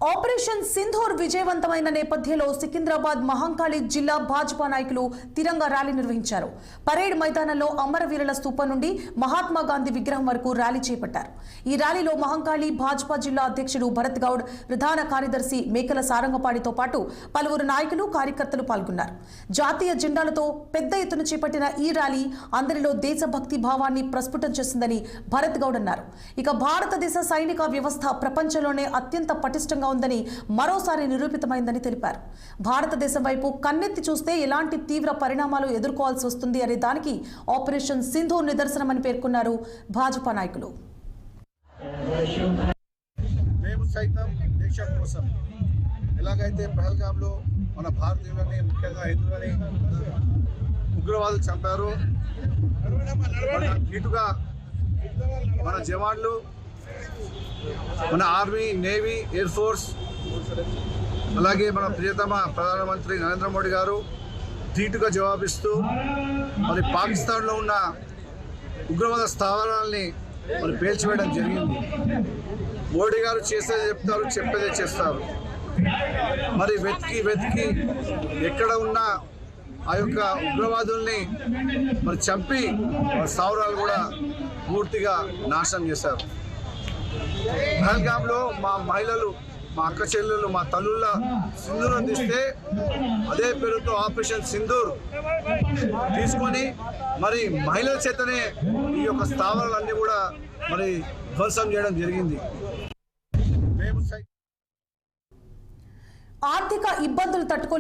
Operation Sindoor విజయవంతమైన నేపథ్యంలో సికింద్రాబాద్ మహంకాళి జిల్లా భాజపా నాయకులు తిరంగా ర్యాలీ నిర్వహించారు. పరేడ్ మైదానంలో అమరవీరుల స్తూపం నుండి మహాత్మా గాంధీ విగ్రహం వరకు ర్యాలీ చేపట్టారు. ఈ ర్యాలీలో మహంకాళి భాజపా జిల్లా అధ్యక్షుడు భరత్ గౌడ్, ప్రధాన కార్యదర్శి మేకల సారంగపాడితో పాటు పలువురు నాయకులు, కార్యకర్తలు పాల్గొన్నారు. జాతీయ జెండాలతో పెద్ద ఎత్తున చేపట్టిన ఈ ర్యాలీ అందరిలో దేశభక్తి భావాన్ని ప్రస్ఫుటం చేసిందని భరత్ గౌడ్ అన్నారు. ఇక భారతదేశ సైనిక వ్యవస్థ ప్రపంచంలోనే అత్యంత పటిష్టంగా ఉందని మరోసారి నిరూపితమైందని తెలిపారు. భారతదేశం వైపు కన్నెత్తి చూస్తే ఎలాంటి తీవ్ర పరిణామాలు ఎదుర్కోవాల్సి వస్తుంది అనే దానికి ఆపరేషన్ సింధూర్ నిదర్శనమని పేర్కొన్నారు భాజపా నాయకులు. మేము సైతం దేశం కోసం ఎలాగైతే పహల్గామ్లో మన భారతీయులని, ముఖ్యంగా హిందువులని ఉగ్రవాదులు చంపారు, ఇటుగా మన జవాన్లు, మన ఆర్మీ, నేవీ, ఎయిర్ ఫోర్స్, అలాగే మన ప్రియతమ ప్రధానమంత్రి నరేంద్ర మోడీ గారు ధీటుగా జవాబిస్తూ మరి పాకిస్తాన్లో ఉన్న ఉగ్రవాద స్థావరాలని మరి పేల్చివేయడం జరిగింది. మోడీ గారు చేసేది చెప్తారు, చెప్పేదే చేస్తారు. మరి వెతికి ఎక్కడ ఉన్న ఆ యొక్క ఉగ్రవాదుల్ని మరి చంపి స్థావరాలు కూడా పూర్తిగా నాశనం చేశారు. పహల్గామ్లో మా మహిళలు, మా అక్క చెల్లెళ్ళు, మా తల్లుల సింధూరం తీస్తే అదే పేరుతో ఆపరేషన్ సింధూర్ తీసుకొని మరి మహిళల చేతనే ఈ యొక్క స్థావరాలన్నీ కూడా మరి ధ్వంసం చేయడం జరిగింది. ఆర్థిక ఇబ్బందులు తట్టుకోలేక